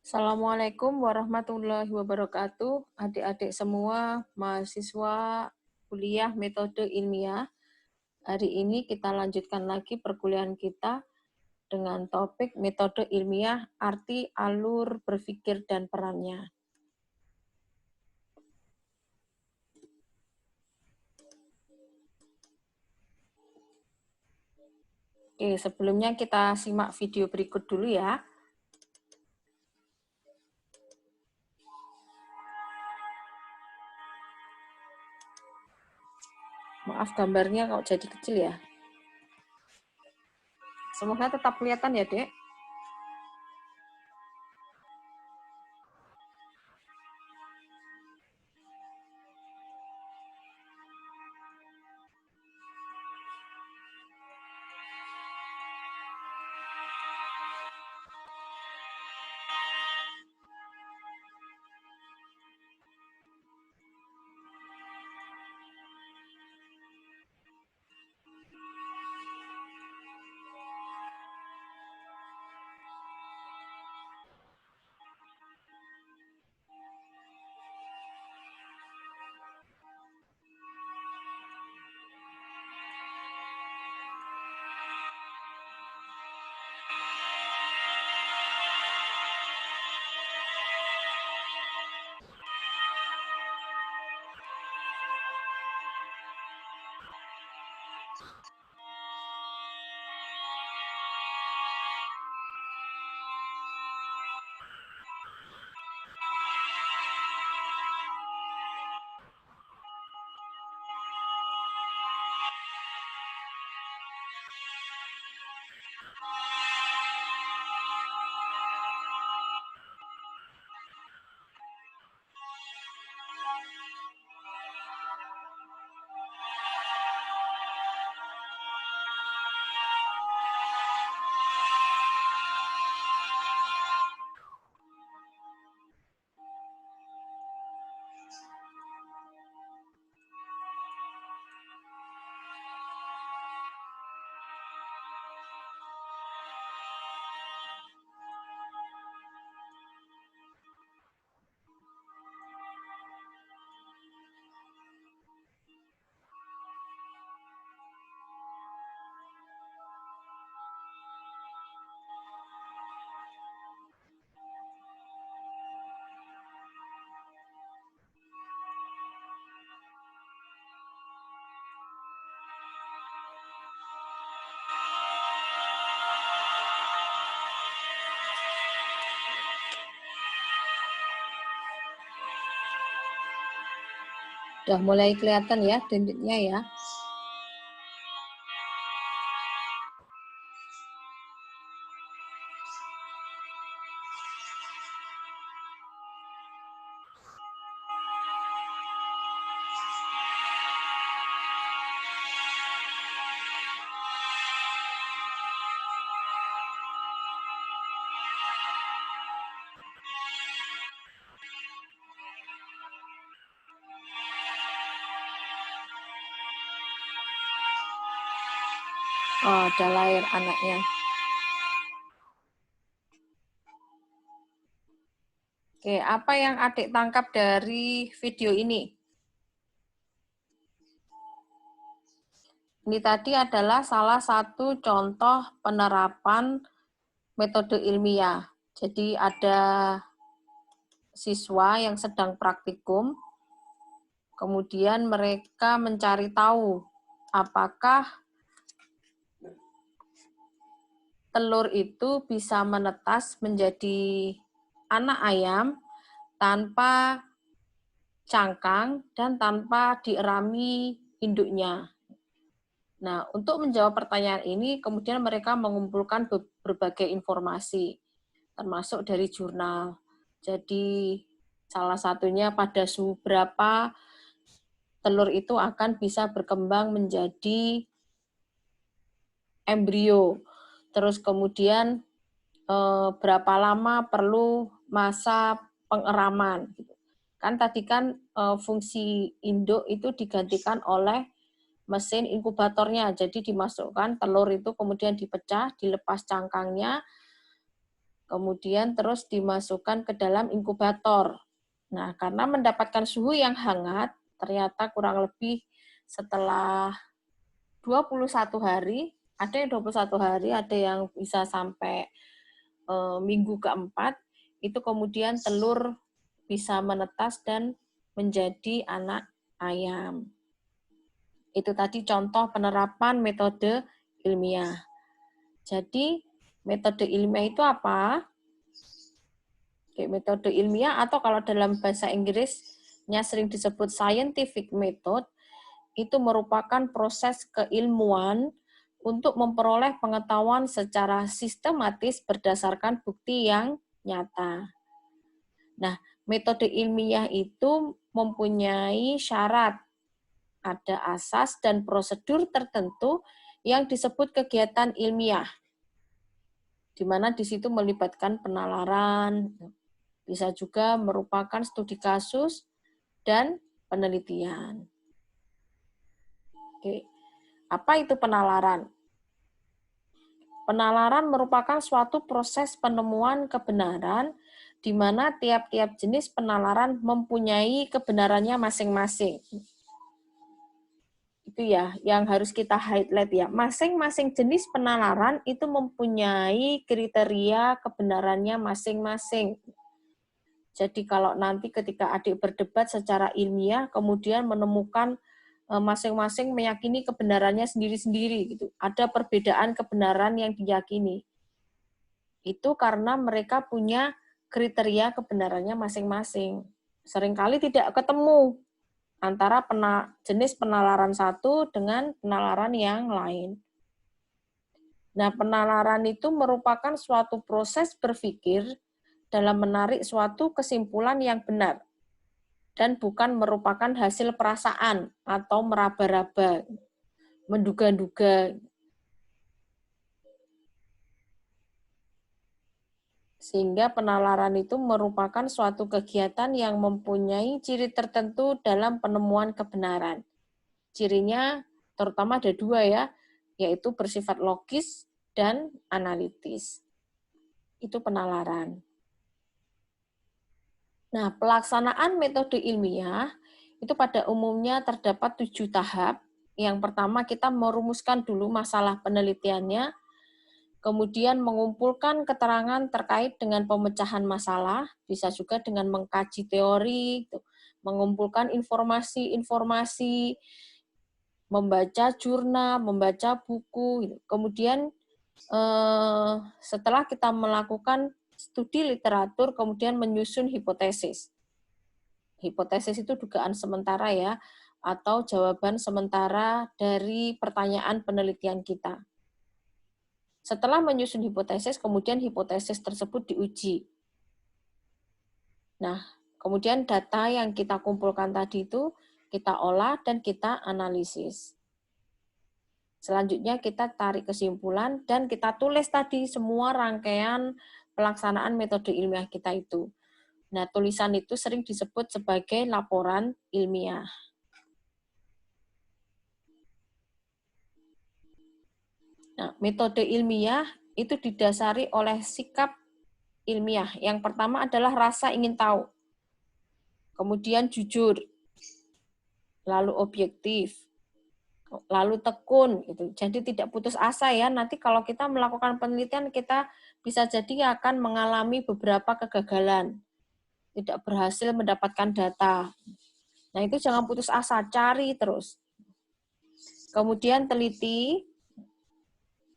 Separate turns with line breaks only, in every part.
Assalamualaikum warahmatullahi wabarakatuh. Adik-adik semua, mahasiswa kuliah metode ilmiah. Hari ini kita lanjutkan lagi perkuliahan kita dengan topik metode ilmiah, arti, alur, berpikir, dan perannya. Oke, sebelumnya kita simak video berikut dulu ya. Maaf gambarnya kok jadi kecil ya. Semoga tetap kelihatan ya, Dek. Udah mulai kelihatan ya denditnya ya. Oh, ada lahir anaknya. Oke, apa yang adik tangkap dari video ini? Ini tadi adalah salah satu contoh penerapan metode ilmiah. Jadi ada siswa yang sedang praktikum, kemudian mereka mencari tahu apakah telur itu bisa menetas menjadi anak ayam tanpa cangkang dan tanpa dierami induknya. Nah, untuk menjawab pertanyaan ini, kemudian mereka mengumpulkan berbagai informasi, termasuk dari jurnal. Jadi, salah satunya pada suhu berapa telur itu akan bisa berkembang menjadi embrio. Terus kemudian berapa lama perlu masa pengeraman. Kan tadi kan fungsi induk itu digantikan oleh mesin inkubatornya. Jadi dimasukkan telur itu kemudian dipecah, dilepas cangkangnya, kemudian terus dimasukkan ke dalam inkubator. Nah, karena mendapatkan suhu yang hangat, ternyata kurang lebih setelah 21 hari, ada yang 21 hari, ada yang bisa sampai minggu keempat, itu kemudian telur bisa menetas dan menjadi anak ayam. Itu tadi contoh penerapan metode ilmiah. Jadi, metode ilmiah itu apa? Oke, metode ilmiah atau kalau dalam bahasa Inggrisnya sering disebut scientific method, itu merupakan proses keilmuan untuk memperoleh pengetahuan secara sistematis berdasarkan bukti yang nyata. Nah, metode ilmiah itu mempunyai syarat, ada asas dan prosedur tertentu yang disebut kegiatan ilmiah, di mana di situ melibatkan penalaran, bisa juga merupakan studi kasus dan penelitian. Oke. Apa itu penalaran? Penalaran merupakan suatu proses penemuan kebenaran di mana tiap-tiap jenis penalaran mempunyai kebenarannya masing-masing. Itu ya yang harus kita highlight ya. Masing-masing jenis penalaran itu mempunyai kriteria kebenarannya masing-masing. Jadi kalau nanti ketika adik berdebat secara ilmiah, kemudian menemukan masing-masing meyakini kebenarannya sendiri-sendiri gitu. Ada perbedaan kebenaran yang diyakini. Itu karena mereka punya kriteria kebenarannya masing-masing. Seringkali tidak ketemu antara jenis penalaran satu dengan penalaran yang lain. Nah, penalaran itu merupakan suatu proses berpikir dalam menarik suatu kesimpulan yang benar dan bukan merupakan hasil perasaan atau meraba-raba, menduga-duga. Sehingga penalaran itu merupakan suatu kegiatan yang mempunyai ciri tertentu dalam penemuan kebenaran. Cirinya terutama ada dua ya, yaitu bersifat logis dan analitis. Itu penalaran. Nah, pelaksanaan metode ilmiah itu pada umumnya terdapat 7 tahap. Yang pertama kita merumuskan dulu masalah penelitiannya, kemudian mengumpulkan keterangan terkait dengan pemecahan masalah, bisa juga dengan mengkaji teori, mengumpulkan informasi-informasi, membaca jurnal, membaca buku. Kemudian setelah kita melakukan studi literatur, kemudian menyusun hipotesis. Hipotesis itu dugaan sementara ya, atau jawaban sementara dari pertanyaan penelitian kita. Setelah menyusun hipotesis, kemudian hipotesis tersebut diuji. Nah, kemudian data yang kita kumpulkan tadi itu kita olah dan kita analisis. Selanjutnya kita tarik kesimpulan dan kita tulis tadi semua rangkaian pelaksanaan metode ilmiah kita itu. Nah, tulisan itu sering disebut sebagai laporan ilmiah. Nah, metode ilmiah itu didasari oleh sikap ilmiah. Yang pertama adalah rasa ingin tahu. Kemudian jujur. Lalu objektif. Lalu tekun gitu. Jadi tidak putus asa ya. Nanti kalau kita melakukan penelitian kita bisa jadi akan mengalami beberapa kegagalan. Tidak berhasil mendapatkan data. Nah, itu jangan putus asa, cari terus. Kemudian teliti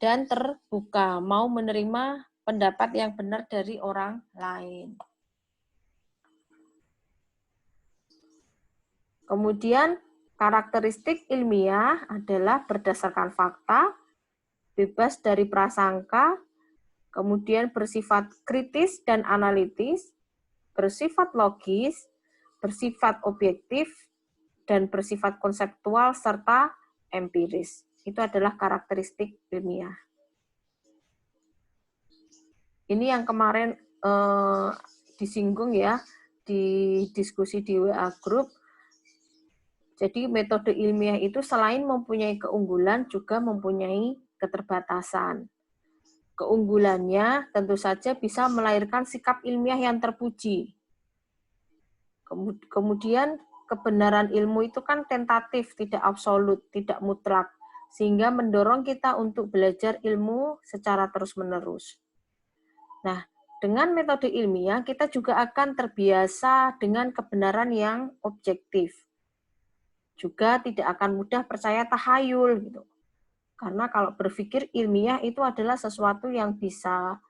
dan terbuka, mau menerima pendapat yang benar dari orang lain. Kemudian karakteristik ilmiah adalah berdasarkan fakta, bebas dari prasangka, kemudian bersifat kritis dan analitis, bersifat logis, bersifat objektif, dan bersifat konseptual serta empiris. Itu adalah karakteristik ilmiah. Ini yang kemarin disinggung ya di diskusi di WA Group. Jadi metode ilmiah itu selain mempunyai keunggulan juga mempunyai keterbatasan. Keunggulannya tentu saja bisa melahirkan sikap ilmiah yang terpuji. Kemudian kebenaran ilmu itu kan tentatif, tidak absolut, tidak mutlak, sehingga mendorong kita untuk belajar ilmu secara terus-menerus. Nah, dengan metode ilmiah kita juga akan terbiasa dengan kebenaran yang objektif. Juga tidak akan mudah percaya tahayul gitu. Karena kalau berpikir ilmiah itu adalah sesuatu yang bisa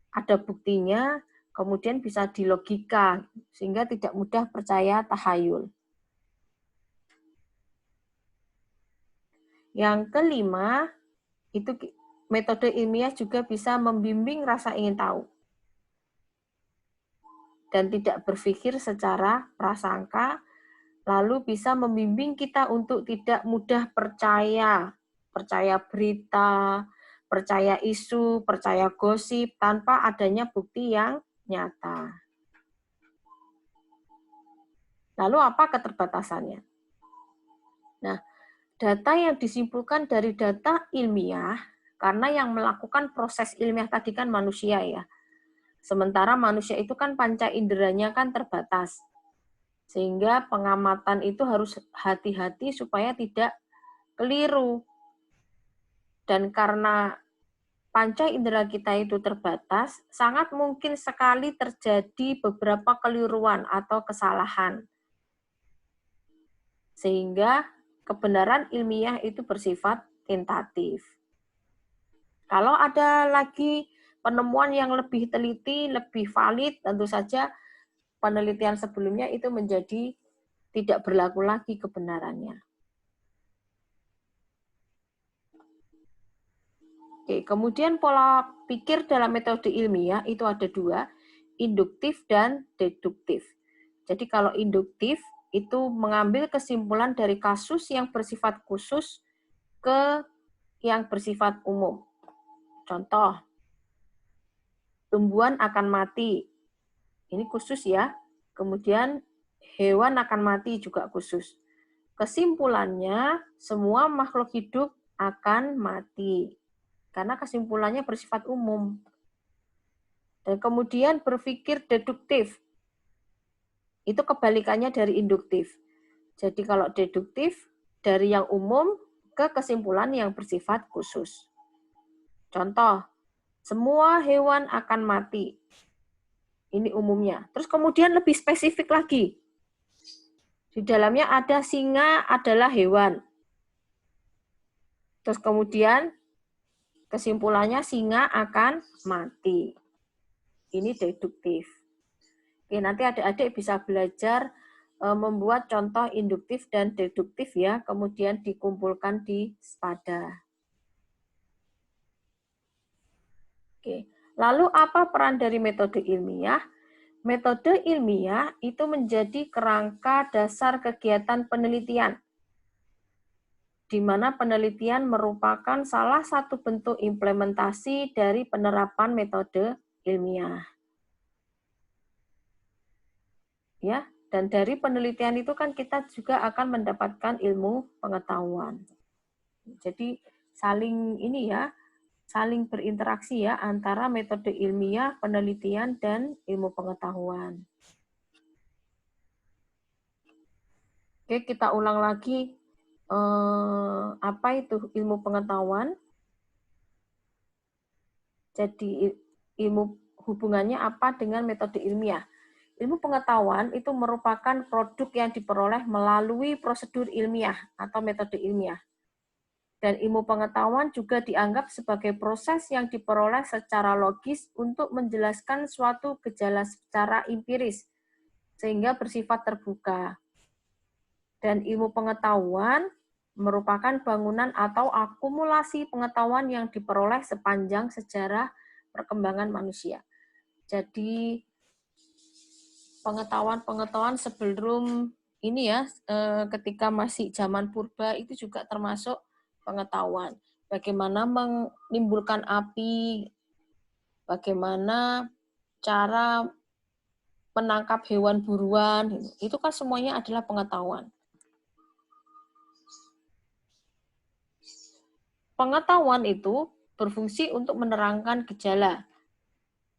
ada buktinya, kemudian bisa dilogika, sehingga tidak mudah percaya tahayul. Yang kelima, itu metode ilmiah juga bisa membimbing rasa ingin tahu. Dan tidak berpikir secara prasangka, lalu bisa membimbing kita untuk tidak mudah percaya berita, percaya isu, percaya gosip, tanpa adanya bukti yang nyata. Lalu apa keterbatasannya? Nah, data yang disimpulkan dari data ilmiah, karena yang melakukan proses ilmiah tadi kan manusia ya. Sementara manusia itu kan panca inderanya kan terbatas. Sehingga pengamatan itu harus hati-hati supaya tidak keliru. Dan karena panca indera kita itu terbatas, sangat mungkin sekali terjadi beberapa keliruan atau kesalahan. Sehingga kebenaran ilmiah itu bersifat tentatif. Kalau ada lagi penemuan yang lebih teliti, lebih valid, tentu saja penelitian sebelumnya itu menjadi tidak berlaku lagi kebenarannya. Oke, kemudian pola pikir dalam metode ilmiah itu ada dua, induktif dan deduktif. Jadi kalau induktif itu mengambil kesimpulan dari kasus yang bersifat khusus ke yang bersifat umum. Contoh, tumbuhan akan mati. Ini khusus ya. Kemudian hewan akan mati juga khusus. Kesimpulannya, semua makhluk hidup akan mati. Karena kesimpulannya bersifat umum. Dan kemudian berpikir deduktif. Itu kebalikannya dari induktif. Jadi kalau deduktif, dari yang umum ke kesimpulan yang bersifat khusus. Contoh, semua hewan akan mati. Ini umumnya. Terus kemudian lebih spesifik lagi. Di dalamnya ada singa adalah hewan. Terus kemudian kesimpulannya singa akan mati. Ini deduktif. Oke, nanti adik-adik bisa belajar membuat contoh induktif dan deduktif ya, kemudian dikumpulkan di Spada. Oke. Lalu apa peran dari metode ilmiah? Metode ilmiah itu menjadi kerangka dasar kegiatan penelitian, di mana penelitian merupakan salah satu bentuk implementasi dari penerapan metode ilmiah. Ya, dan dari penelitian itu kan kita juga akan mendapatkan ilmu pengetahuan. Jadi saling ini ya, saling berinteraksi ya antara metode ilmiah, penelitian, dan ilmu pengetahuan. Oke, kita ulang lagi apa itu ilmu pengetahuan. Jadi ilmu hubungannya apa dengan metode ilmiah. Ilmu pengetahuan itu merupakan produk yang diperoleh melalui prosedur ilmiah atau metode ilmiah. Dan ilmu pengetahuan juga dianggap sebagai proses yang diperoleh secara logis untuk menjelaskan suatu gejala secara empiris, sehingga bersifat terbuka. Dan ilmu pengetahuan merupakan bangunan atau akumulasi pengetahuan yang diperoleh sepanjang sejarah perkembangan manusia. Jadi pengetahuan-pengetahuan sebelum ini ya, ketika masih zaman purba itu juga termasuk pengetahuan. Bagaimana menimbulkan api, bagaimana cara menangkap hewan buruan, itu kan semuanya adalah pengetahuan. Pengetahuan itu berfungsi untuk menerangkan gejala.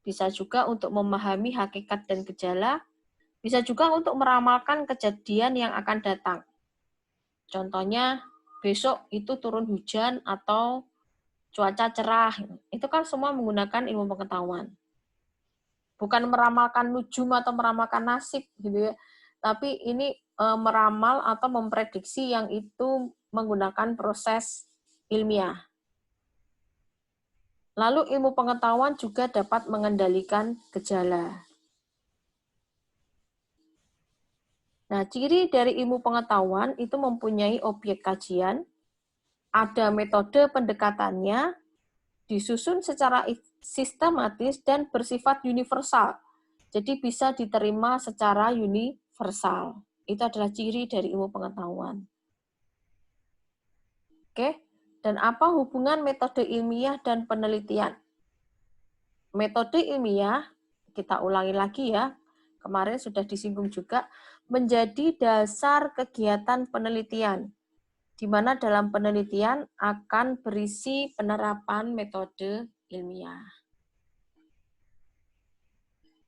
Bisa juga untuk memahami hakikat dan gejala, bisa juga untuk meramalkan kejadian yang akan datang. Contohnya, besok itu turun hujan atau cuaca cerah. Itu kan semua menggunakan ilmu pengetahuan. Bukan meramalkan nujum atau meramalkan nasib gitu ya. Tapi ini meramal atau memprediksi yang itu menggunakan proses ilmiah. Lalu ilmu pengetahuan juga dapat mengendalikan gejala. Nah, ciri dari ilmu pengetahuan itu mempunyai objek kajian, ada metode pendekatannya, disusun secara sistematis dan bersifat universal. Jadi bisa diterima secara universal. Itu adalah ciri dari ilmu pengetahuan. Oke, dan apa hubungan metode ilmiah dan penelitian? Metode ilmiah, kita ulangi lagi ya, kemarin sudah disinggung juga, menjadi dasar kegiatan penelitian, di mana dalam penelitian akan berisi penerapan metode ilmiah.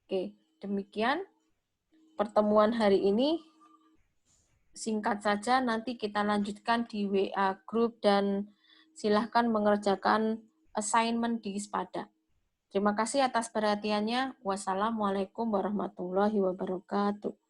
Oke, demikian pertemuan hari ini. Singkat saja, nanti kita lanjutkan di WA Group dan silahkan mengerjakan assignment di Spada. Terima kasih atas perhatiannya. Wassalamualaikum warahmatullahi wabarakatuh.